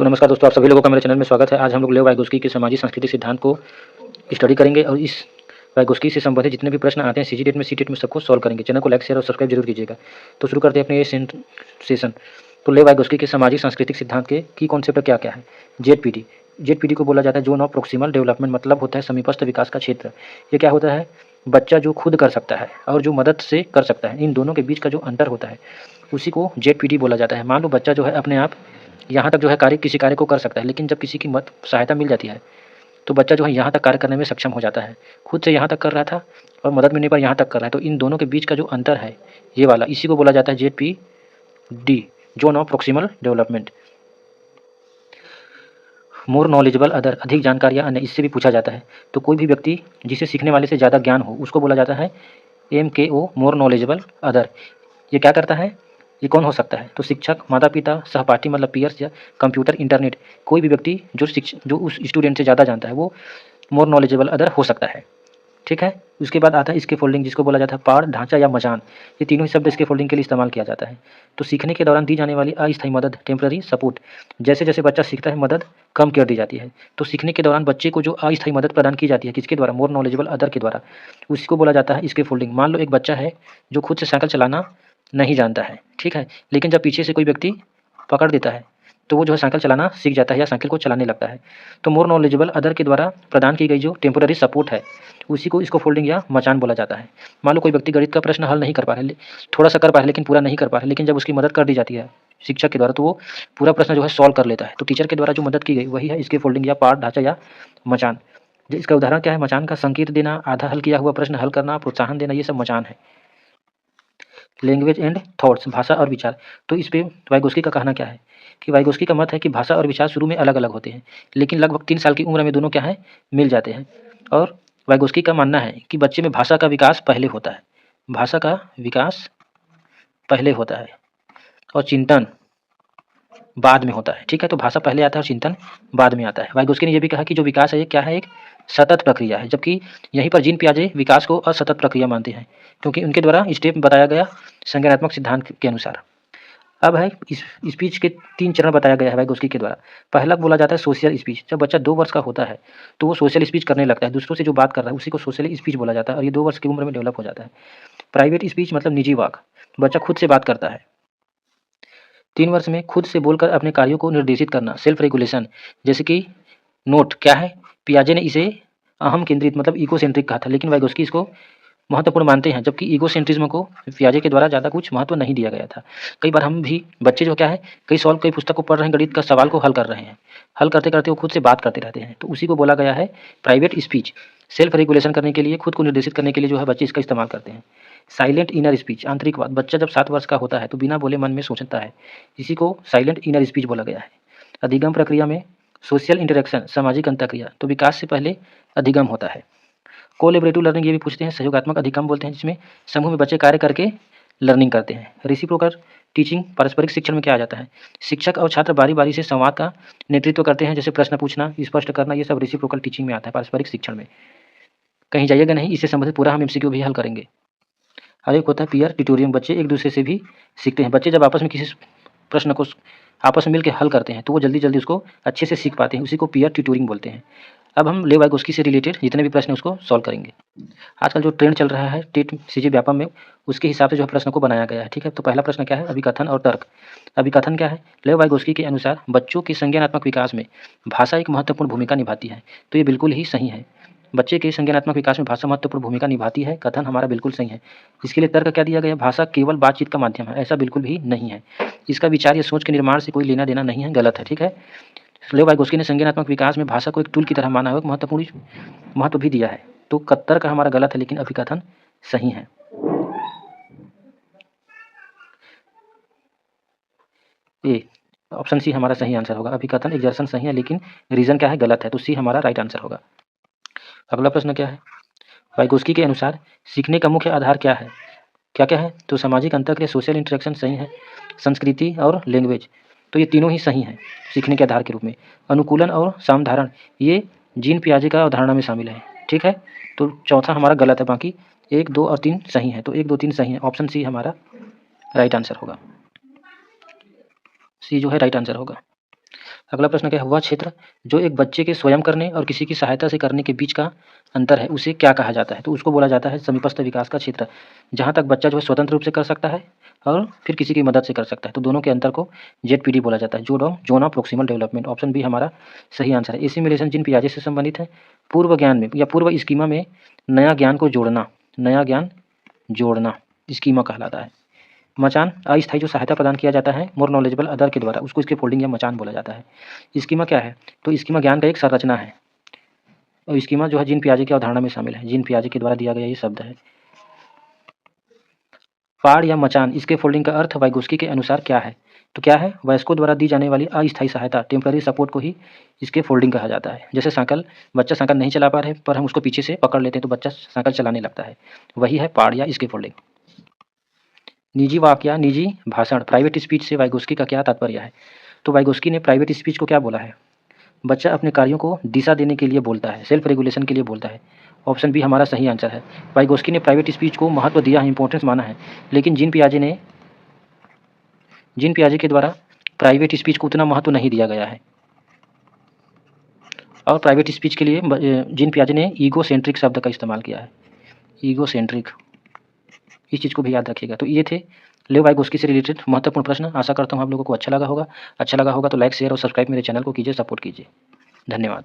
तो नमस्कार दोस्तों, आप सभी लोगों का मेरे चैनल में स्वागत है। आज हम लोग लेव वाइगोस्की के सामाजिक सांस्कृतिक सिद्धांत को स्टडी करेंगे और इस वाइगोस्की से संबंधित जितने भी प्रश्न आते हैं सीजीटेट में, सीटेट में सबको सॉल्व करेंगे। चैनल को लाइक, शेयर और सब्सक्राइब जरूर कीजिएगा। तो शुरू करते हैं अपने ये सेशन। तो लेव वाइगोस्की के सामाजिक सांस्कृतिक सिद्धांत के की कॉन्सेप्ट क्या क्या है। जेडपीटी, जेडपीटी को बोला जाता है जोन ऑफ प्रोक्सिमल डेवलपमेंट, मतलब होता है समीपस्थ विकास का क्षेत्र। ये क्या होता है? बच्चा जो खुद कर सकता है और जो मदद से कर सकता है, इन दोनों के बीच का जो अंतर होता है उसी को जेडपीटी बोला जाता है। मान लो बच्चा जो है अपने आप यहाँ तक जो है किसी कार्य को कर सकता है, लेकिन जब किसी की मदद सहायता मिल जाती है तो बच्चा जो है यहाँ तक कार्य करने में सक्षम हो जाता है। खुद से यहाँ तक कर रहा था और मदद मिलने पर यहाँ तक कर रहा है, तो इन दोनों के बीच का जो अंतर है ये वाला, इसी को बोला जाता है ZPD, zone of proximal development. More knowledgeable other, अधिक जानकारी या अन्य, इससे भी पूछा जाता है। तो कोई भी व्यक्ति जिसे सीखने वाले से ज़्यादा ज्ञान हो उसको बोला जाता है MKO, मोर नॉलेजेबल अदर। ये क्या करता है? ये कौन हो सकता है? तो शिक्षक, माता पिता, सहपाठी मतलब पीयर्स, या कंप्यूटर, इंटरनेट, कोई भी व्यक्ति जो उस स्टूडेंट से ज़्यादा जानता है वो मोर नॉलेजेबल अदर हो सकता है। ठीक है। उसके बाद आता है इसके फोल्डिंग, जिसको बोला जाता है पाड़, ढांचा या मचान। ये तीनों ही शब्द इसके फोल्डिंग के लिए इस्तेमाल किया जाता है। तो सीखने के दौरान दी जाने वाली अस्थायी मदद, टेम्पररी सपोर्ट। जैसे जैसे बच्चा सीखता है मदद कम कर दी जाती है। तो सीखने के दौरान बच्चे को जो अस्थायी मदद प्रदान की जाती है, किसके द्वारा? मोर नॉलेजेबल अदर के द्वारा। उसको बोला जाता है इसके फोल्डिंग। मान लो एक बच्चा है जो खुद से साइकिल चलाना नहीं जानता है, ठीक है, लेकिन जब पीछे से कोई व्यक्ति पकड़ देता है तो वो जो है साइकिल चलाना सीख जाता है या साइकिल को चलाने लगता है। तो मोर नॉलेजेबल अदर के द्वारा प्रदान की गई जो टेम्पोररी सपोर्ट है उसी को इसको फोल्डिंग या मचान बोला जाता है। मान लो कोई व्यक्ति गणित का प्रश्न हल नहीं कर पा रहा है, थोड़ा सा कर पा रहा है लेकिन पूरा नहीं कर पा रहा है, लेकिन जब उसकी मदद कर दी जाती है शिक्षक के द्वारा तो वो पूरा प्रश्न जो है सॉल्व कर लेता है। तो टीचर के द्वारा जो मदद की गई वही है इसके फोल्डिंग या पार्ट, ढांचा या मचान। इसका उदाहरण क्या है? मचान का संकेत देना, आधा हल किया हुआ प्रश्न हल करना, प्रोत्साहन देना, ये सब मचान है। लैंग्वेज एंड थॉट्स, भाषा और विचार। तो इस पे वाइगोस्की का कहना क्या है कि वाइगोस्की का मत है कि भाषा और विचार शुरू में अलग अलग होते हैं, लेकिन लगभग 3 साल की उम्र में दोनों क्या है, मिल जाते हैं। और वाइगोस्की का मानना है कि बच्चे में भाषा का विकास पहले होता है, भाषा का विकास पहले होता है और चिंतन बाद में होता है। ठीक है, तो भाषा पहले आता है और चिंतन बाद में आता है। वाइगोस्की ने यह भी कहा कि जो विकास है ये क्या है, एक सतत प्रक्रिया है, जबकि यहीं पर जीन पियाजे विकास को असतत प्रक्रिया मानते हैं, क्योंकि उनके द्वारा स्टेप बताया गया संज्ञानात्मक सिद्धांत के अनुसार। अब है इस स्पीच के 3 चरण बताया गया है वाइगोस्की के द्वारा। पहला बोला जाता है सोशल स्पीच। जब बच्चा 2 वर्ष का होता है तो वो सोशल स्पीच करने लगता है, दूसरों से जो बात कर रहा है उसी को सोशल स्पीच बोला जाता है, और ये 2 वर्ष की उम्र में डेवलप हो जाता है। प्राइवेट स्पीच मतलब निजी वाक, बच्चा खुद से बात करता है। 3 वर्ष में खुद से बोलकर अपने कार्यों को निर्देशित करना, सेल्फ रेगुलेशन। जैसे कि नोट क्या है, पियाजे ने इसे अहम केंद्रित मतलब इगोसेंट्रिक कहा था, लेकिन वाइगोस्की इसको महत्वपूर्ण मानते हैं, जबकि ईगोसेंट्रिज्म को पियाजे के द्वारा ज़्यादा कुछ महत्व नहीं दिया गया था। कई बार हम भी बच्चे जो क्या है कई पुस्तक को पढ़ रहे हैं, गणित का सवाल को हल कर रहे हैं, हल करते करते वो खुद से बात करते रहते हैं, तो उसी को बोला गया है प्राइवेट स्पीच। सेल्फ रेगुलेशन करने के लिए, खुद को निर्देशित करने के लिए जो है बच्चे इसका इस्तेमाल करते हैं। साइलेंट इनर स्पीच, आंतरिक बात। बच्चा जब 7 वर्ष का होता है तो बिना बोले मन में सोचता है, इसी को साइलेंट इनर स्पीच बोला गया है। अधिगम प्रक्रिया में सोशल इंटरेक्शन, सामाजिक अंतःक्रिया, तो विकास से पहले अधिगम होता है। कोलैबोरेटिव लर्निंग ये भी पूछते हैं, सहयोगात्मक अधिगम बोलते हैं, जिसमें समूह में बच्चे कार्य करके लर्निंग करते हैं। रेसिप्रोकल टीचिंग, पारस्परिक शिक्षण में क्या आ जाता है, शिक्षक और छात्र बारी बारी से संवाद का नेतृत्व करते हैं, जैसे प्रश्न पूछना, स्पष्ट करना, ये सब रेसिप्रोकल टीचिंग में आता है, पारस्परिक शिक्षण में। कहीं जाइएगा नहीं, इससे संबंधित पूरा हम MCQ भी हल करेंगे। और एक होता है पीयर ट्यूटोरियम, बच्चे एक दूसरे से भी सीखते हैं। बच्चे जब आपस में किसी प्रश्न को आपस में मिलकर हल करते हैं तो वो जल्दी जल्दी उसको अच्छे से सीख पाते हैं, उसी को पीयर ट्यूटोरिंग बोलते हैं। अब हम लेव वाइगोस्की से रिलेटेड जितने भी प्रश्न हैं उसको सॉल्व करेंगे। आजकल जो ट्रेंड चल रहा है टेट सीजी व्यापम में, उसके हिसाब से जो है प्रश्न को बनाया गया है। ठीक है, तो पहला प्रश्न क्या है, अभिकथन और तर्क। अभिकथन क्या है, लेव वाइगोस्की के अनुसार बच्चों के संज्ञानात्मक विकास में भाषा एक महत्वपूर्ण भूमिका निभाती है। तो ये बिल्कुल ही सही है, बच्चे के संज्ञानात्मक विकास में भाषा महत्वपूर्ण भूमिका निभाती है, कथन हमारा बिल्कुल सही है। इसके लिए तर्क क्या दिया गया है, भाषा केवल बातचीत का माध्यम है, ऐसा बिल्कुल भी नहीं है। इसका विचार या सोच के निर्माण से कोई लेना देना नहीं है, गलत है। ठीक है, लेव वाइगोस्की ने संज्ञानात्मक विकास में भाषा को एक टूल की तरह माना है, एक महत्वपूर्ण महत्व भी दिया है। तो तर्क हमारा गलत है, लेकिन अभिकथन सही है। ए ऑप्शन सी हमारा सही आंसर होगा। अभिकथन एक्सर्शन सही है, लेकिन रीजन क्या है, गलत है, तो सी हमारा राइट आंसर होगा। अगला प्रश्न क्या है, वाइगोस्की के अनुसार सीखने का मुख्य आधार क्या है, क्या क्या है, तो सामाजिक अंतःक्रिया, सोशल इंटरेक्शन सही है, संस्कृति और लैंग्वेज, तो ये तीनों ही सही हैं सीखने के आधार के रूप में। अनुकूलन और सामधारण ये जीन पियाजे का अवधारणा में शामिल है। ठीक है, तो चौथा हमारा गलत है, बाकी 1, 2 और 3 सही है, तो 1, 2, 3 सही है, ऑप्शन सी हमारा राइट आंसर होगा, सी जो है राइट आंसर होगा। अगला प्रश्न क्या है, वह क्षेत्र जो एक बच्चे के स्वयं करने और किसी की सहायता से करने के बीच का अंतर है उसे क्या कहा जाता है? तो उसको बोला जाता है समीपस्थ विकास का क्षेत्र, जहाँ तक बच्चा जो है स्वतंत्र रूप से कर सकता है और फिर किसी की मदद से कर सकता है। तो दोनों के अंतर को जेडपीडी बोला जाता है, zone of proximal development. Option B हमारा सही आंसर है। एसिमिलेशन जीन पियाजे से संबंधित है। पूर्व ज्ञान में या पूर्व स्कीमा में नया ज्ञान को जोड़ना, नया ज्ञान जोड़ना स्कीमा कहलाता है। मचान अस्थायी जो सहायता प्रदान किया जाता है मोर नॉलेजेबल अदर के द्वारा, उसको इसके फोल्डिंग या मचान बोला जाता है। स्कीमा क्या है? तो स्कीमा ज्ञान का एक संरचना है और स्कीमा जो है जीन पियाजे की अवधारणा में शामिल है। जीन पियाजे के द्वारा दिया गया ये शब्द है। फाड़ या मचान, इसके फोल्डिंग का अर्थ वाइगोस्की के अनुसार क्या है? तो क्या है? वयस्कों द्वारा दी जाने वाली अस्थायी सहायता, टेम्पररी सपोर्ट को ही इसके फोल्डिंग कहा जाता है। जैसे साइकिल, बच्चा साइकिल नहीं चला पा रहे पर हम उसको पीछे से पकड़ लेते हैं तो बच्चा साइकिल चलाने लगता है, वही है पाड़ या इसके फोल्डिंग। निजी वाक्य, निजी भाषण, प्राइवेट स्पीच से वाइगोस्की का क्या तात्पर्य है? तो वाइगोस्की ने प्राइवेट स्पीच को क्या बोला है? बच्चा अपने कार्यों को दिशा देने के लिए बोलता है, सेल्फ रेगुलेशन के लिए बोलता है। ऑप्शन बी हमारा सही आंसर है। वाइगोस्की ने प्राइवेट स्पीच को महत्व दिया है, इंपॉर्टेंस माना है, लेकिन जीन पियाजे के द्वारा प्राइवेट स्पीच को उतना महत्व नहीं दिया गया है। और प्राइवेट स्पीच के लिए जीन पियाजे ने ईगो सेंट्रिक शब्द का इस्तेमाल किया है, ईगो सेंट्रिक, इस चीज़ को भी याद रखिएगा। तो ये थे लेव वाइगोस्की से रिलेटेड महत्वपूर्ण प्रश्न। आशा करता हूँ आप लोगों को अच्छा लगा होगा तो लाइक शेयर और सब्सक्राइब मेरे चैनल को कीजिए, सपोर्ट कीजिए। धन्यवाद।